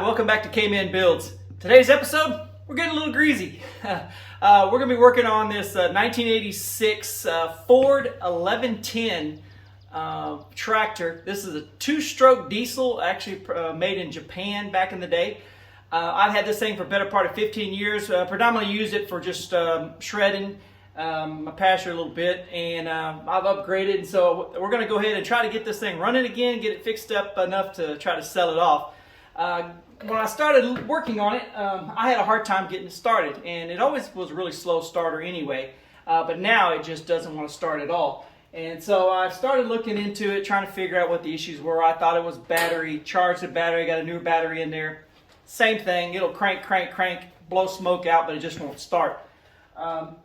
welcome back to K-Man Builds. Today's episode, we're getting a little greasy. We're going to be working on this 1986 Ford 1110 tractor. This is a two-stroke diesel, actually made in Japan back in the day. I've had this thing for a better part of 15 years. Predominantly used it for just shredding my pasture a little bit, and I've upgraded. And so we're going to go ahead and try to get this thing running again, get it fixed up enough to try to sell it off. When I started working on it, I had a hard time getting it started, and it always was a really slow starter anyway, but now it just doesn't want to start at all. And so I started looking into it, trying to figure out what the issues were. I thought it was battery, charged the battery, got a new battery in there. Same thing, it'll crank, blow smoke out, but it just won't start.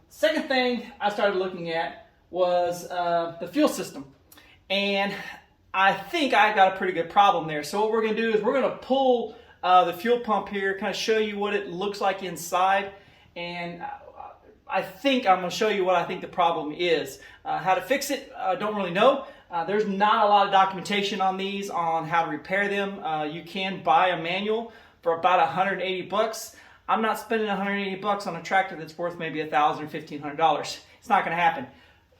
Second thing I started looking at was the fuel system. And I think I've got a pretty good problem there. So what we're going to do is we're going to pull the fuel pump here, kind of show you what it looks like inside. And I think I'm going to show you what I think the problem is. How to fix it, I don't really know. There's not a lot of documentation on these on how to repair them. You can buy a manual for about 180 bucks. I'm not spending 180 bucks on a tractor that's worth maybe $1,000 or $1,500. It's not going to happen,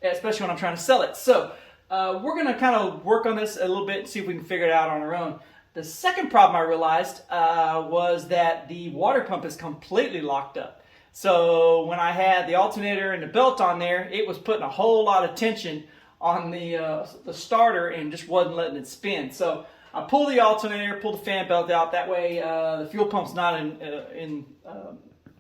especially when I'm trying to sell it. So we're going to kind of work on this a little bit and see if we can figure it out on our own. The second problem I realized was that the water pump is completely locked up. So when I had the alternator and the belt on there, it was putting a whole lot of tension on the starter and just wasn't letting it spin. So I pulled the alternator, pulled the fan belt out. That way the fuel pump's not in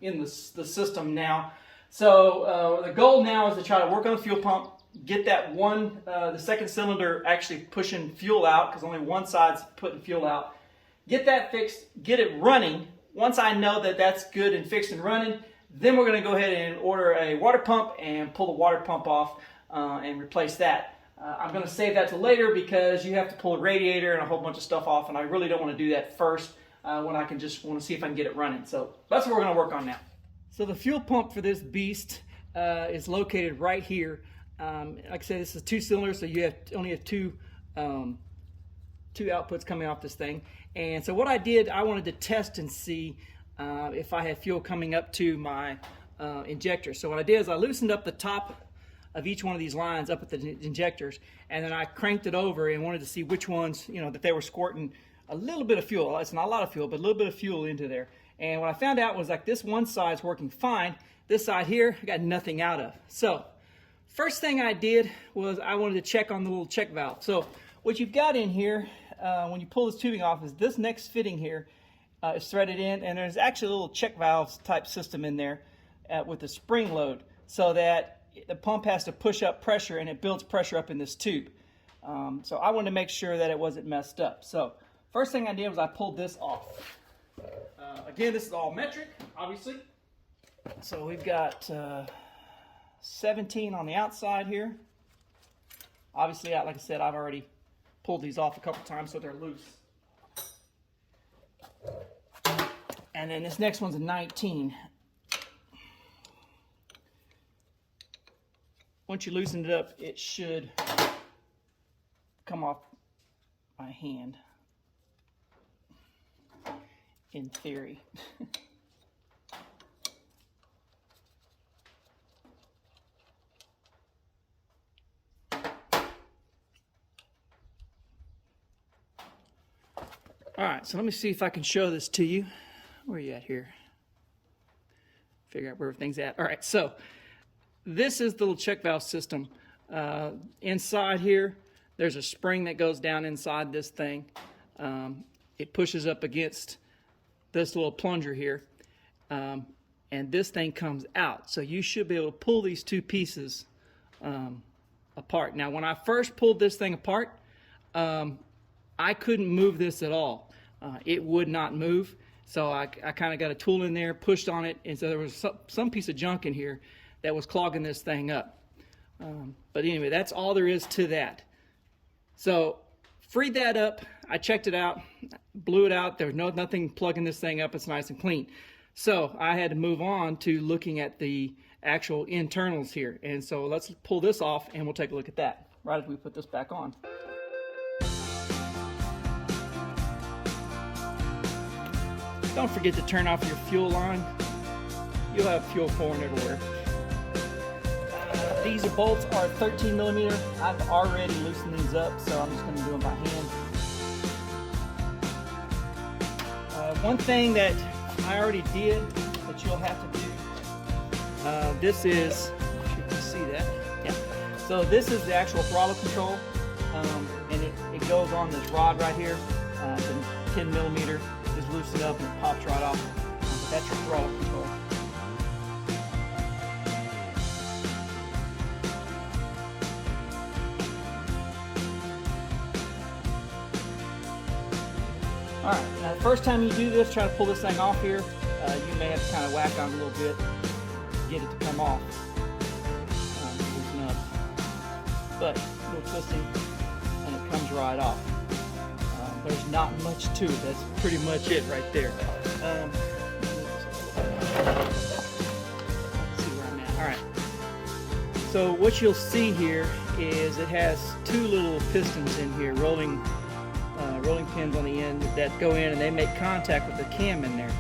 the system now. So the goal now is to try to work on the fuel pump, get that the second cylinder actually pushing fuel out, because only one side's putting fuel out. Get that fixed, get it running. Once I know that that's good and fixed and running, then we're going to go ahead and order a water pump and pull the water pump off and replace that. I'm going to save that till later because you have to pull a radiator and a whole bunch of stuff off, and I really don't want to do that first when I can just want to see if I can get it running. So that's what we're going to work on now. So the fuel pump for this beast is located right here. Like I said, this is 2 cylinders, so you only have two outputs coming off this thing. And so what I did, I wanted to test and see if I had fuel coming up to my injector. So what I did is I loosened up the top of each one of these lines up at the injectors, and then I cranked it over and wanted to see which ones, that they were squirting a little bit of fuel. It's not a lot of fuel, but a little bit of fuel into there. And what I found out was like this one side's working fine. This side here, I got nothing out of. So first thing I did was I wanted to check on the little check valve. So what you've got in here when you pull this tubing off is this next fitting here is threaded in, and there's actually a little check valve type system in there with a spring load, so that the pump has to push up pressure and it builds pressure up in this tube. So I wanted to make sure that it wasn't messed up. So first thing I did was I pulled this off. Again, this is all metric, obviously. So we've got 17 on the outside here. Obviously, like I said, I've already pulled these off a couple times so they're loose. And then this next one's a 19. Once you loosen it up, it should come off my hand, in theory. All right, so let me see if I can show this to you. Where are you at here? Figure out where everything's at. All right, so this is the little check valve system. Inside here, there's a spring that goes down inside this thing. It pushes up against this little plunger here, and this thing comes out. So you should be able to pull these two pieces apart. Now, when I first pulled this thing apart, I couldn't move this at all. It would not move. So I kind of got a tool in there, pushed on it, and so there was some piece of junk in here that was clogging this thing up. But anyway, that's all there is to that. So freed that up. I checked it out, blew it out. There was nothing plugging this thing up. It's nice and clean. So I had to move on to looking at the actual internals here. And so let's pull this off and we'll take a look at that right as we put this back on. Don't forget to turn off your fuel line. You'll have fuel pouring everywhere. These bolts are 13 millimeter. I've already loosened these up, so I'm just going to do them by hand. One thing that I already did that you'll have to do, this is, you can see that, yeah. So this is the actual throttle control, and it goes on this rod right here, the 10 millimeter. Just loosen it up and it pops right off. That's your throttle control. Alright, now the first time you do this, try to pull this thing off here. You may have to kind of whack on it a little bit to get it to come off. Loosen up. But a little twisting and it comes right off. There's not much to it. That's pretty much it right there. Let's see where I'm at. Alright. So what you'll see here is it has two little pistons in here, rolling pins on the end that go in and they make contact with the cam in there.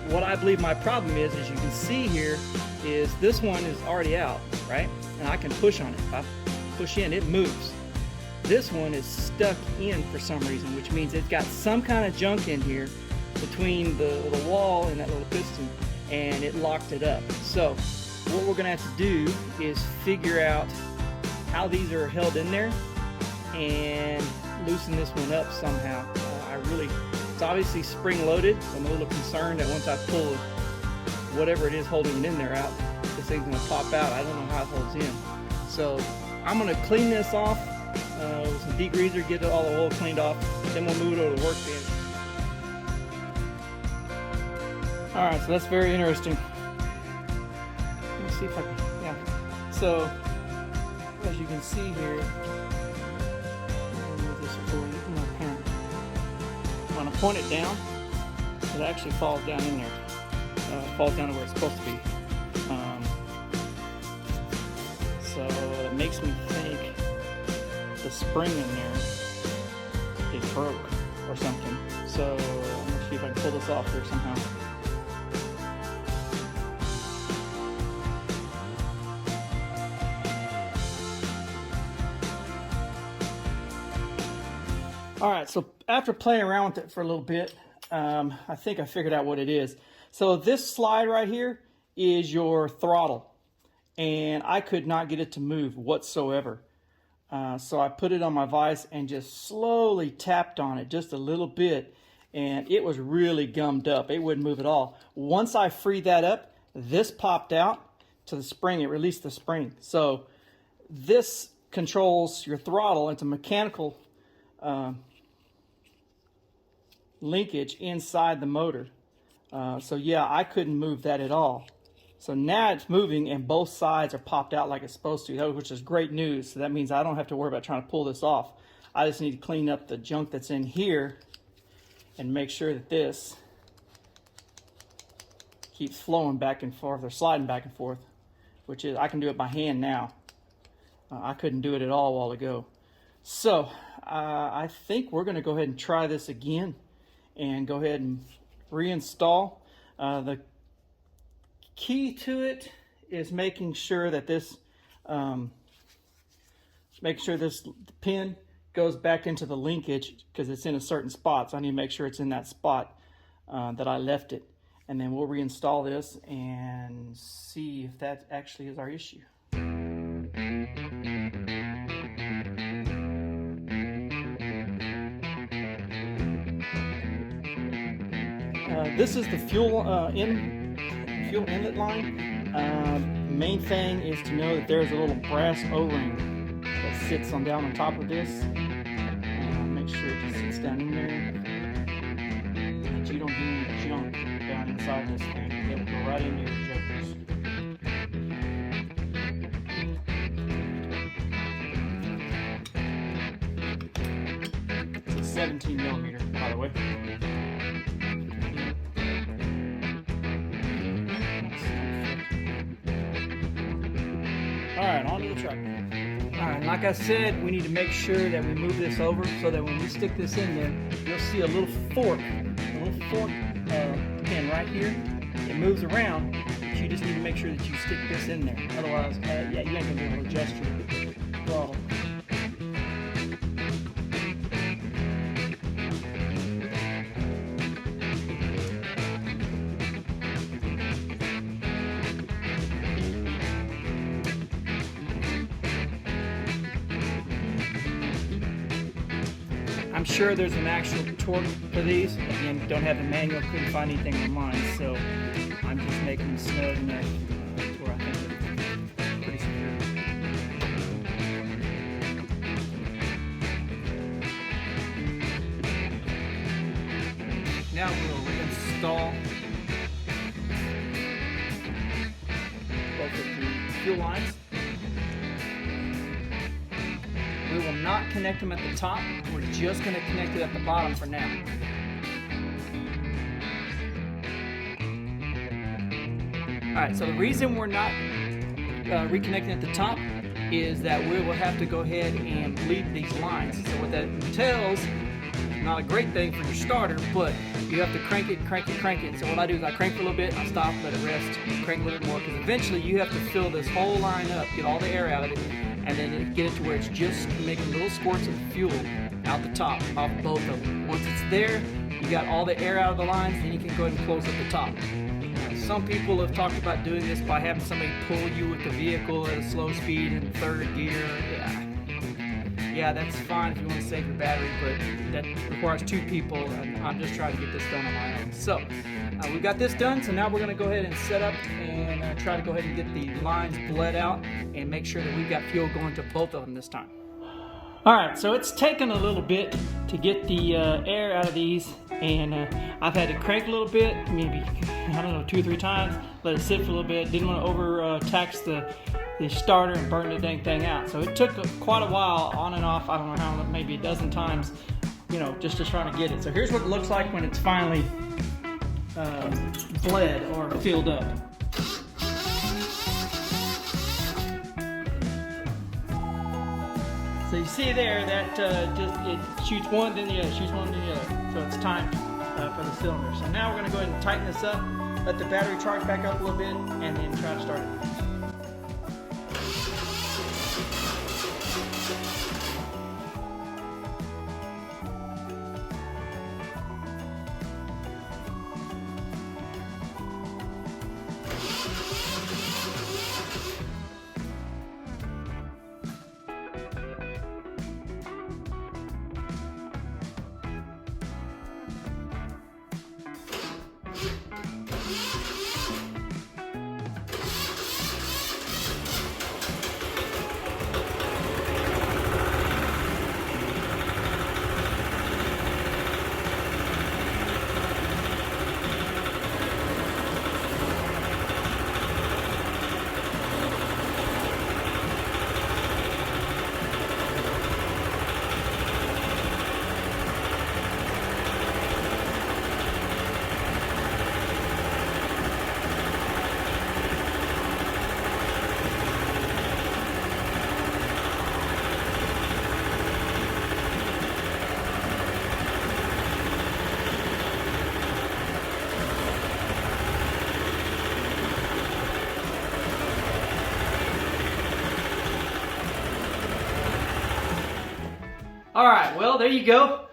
What I believe my problem is, as you can see here, is this one is already out, right? And I can push on it. If I push in, it moves. This one is stuck in for some reason, which means it's got some kind of junk in here between the wall and that little piston, and it locked it up. So what we're going to have to do is figure out how these are held in there and loosen this one up somehow. It's obviously spring loaded, so I'm a little concerned that once I pull whatever it is holding it in there out, this thing's going to pop out. I don't know how it holds in. So I'm going to clean this off with some degreaser, get all the oil cleaned off, then we'll move it over to the workbench. Alright, so that's very interesting. Let me see if I can, yeah. So, as you can see here, when I point it down, it actually falls down in there. It falls down to where it's supposed to be. So it makes me think the spring in there is broke or something. So I'm gonna see if I can pull this off here somehow. Alright, so after playing around with it for a little bit, I think I figured out what it is. So this slide right here is your throttle, and I could not get it to move whatsoever. So I put it on my vise and just slowly tapped on it just a little bit, and it was really gummed up. It wouldn't move at all. Once I freed that up, this popped out to the spring. It released the spring. So this controls your throttle. It's a mechanical linkage inside the motor. So yeah, I couldn't move that at all. So now it's moving and both sides are popped out like it's supposed to, which is great news. So that means I don't have to worry about trying to pull this off. I just need to clean up the junk that's in here and make sure that this keeps flowing back and forth or sliding back and forth, which is, I can do it by hand now. I couldn't do it at all a while ago. So I think we're going to go ahead and try this again and go ahead and reinstall. The key to it is making sure that this pin goes back into the linkage because it's in a certain spot. So I need to make sure it's in that spot that I left it, and then we'll reinstall this and see if that actually is our issue. This is the fuel inlet line. Main thing is to know that there's a little brass O-ring that sits down on top of this. Make sure it just sits down in there, that you don't get any junk down inside this thing. It'll go right into your injectors. It's a 17 millimeter, by the way. Alright, on to the truck. Alright, like I said, we need to make sure that we move this over so that when we stick this in there, you'll see a little fork right here. It moves around, but you just need to make sure that you stick this in there. Otherwise, yeah, you ain't gonna be able to adjust your throttle. I'm sure there's an actual torque for these. Again, don't have the manual, couldn't find anything online, so I'm just making them snug enough to where I think it's pretty secure. Now we'll reinstall both of the fuel lines. We will not connect them at the top. We're just going to connect it at the bottom for now. Alright, so the reason we're not reconnecting at the top is that we will have to go ahead and bleed these lines. So what that entails, not a great thing for your starter, but you have to crank it, crank it, crank it. So what I do is I crank for a little bit, I stop, let it rest, crank a little bit more, because eventually you have to fill this whole line up, get all the air out of it, and then get it to where it's just making little squirts of fuel out the top off both of them. Once it's there, you got all the air out of the lines, then you can go ahead and close up the top. Some people have talked about doing this by having somebody pull you with the vehicle at a slow speed in third gear. Yeah, that's fine if you want to save your battery, but that requires two people, and I'm just trying to get this done on my own. So we've got this done, so now we're going to go ahead and set up and try to go ahead and get the lines bled out and make sure that we've got fuel going to both of them this time. Alright, so it's taken a little bit to get the air out of these, and I've had to crank a little bit, maybe, I don't know, 2 or 3 times, let it sit for a little bit, didn't want to overtax the starter and burn the dang thing out. So it took quite a while on and off, I don't know how, maybe a dozen times, you know, just to try to get it. So here's what it looks like when it's finally bled or filled up. So you see there that it shoots one, then the other, shoots one, then the other. So it's time for the cylinder. So now we're going to go ahead and tighten this up, let the battery charge back up a little bit, and then try to start it. All right, well, there you go.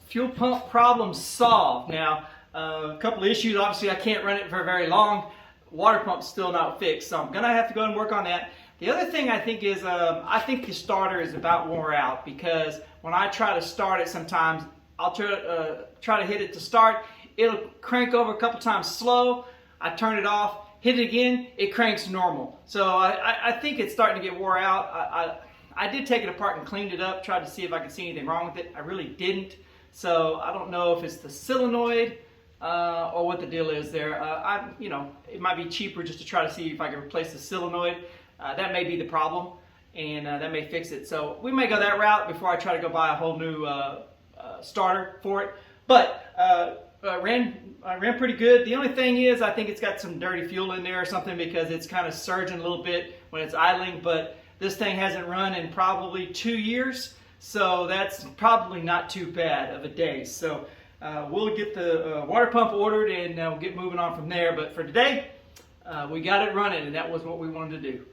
Fuel pump problem solved. Now, a couple of issues. Obviously, I can't run it for very long. Water pump's still not fixed, so I'm gonna have to go and work on that. The other thing I think is, I think the starter is about wore out, because when I try to start it sometimes, I'll try to hit it to start. It'll crank over a couple times slow. I turn it off, hit it again, it cranks normal. So I think it's starting to get wore out. I did take it apart and cleaned it up, tried to see if I could see anything wrong with it. I really didn't. So I don't know if it's the solenoid or what the deal is there. You know, it might be cheaper just to try to see if I can replace the solenoid. That may be the problem, and that may fix it. So we may go that route before I try to go buy a whole new starter for it. But I ran pretty good. The only thing is, I think it's got some dirty fuel in there or something, because it's kind of surging a little bit when it's idling. But this thing hasn't run in probably 2 years, so that's probably not too bad of a day. So we'll get the water pump ordered and we'll get moving on from there. But for today, we got it running, and that was what we wanted to do.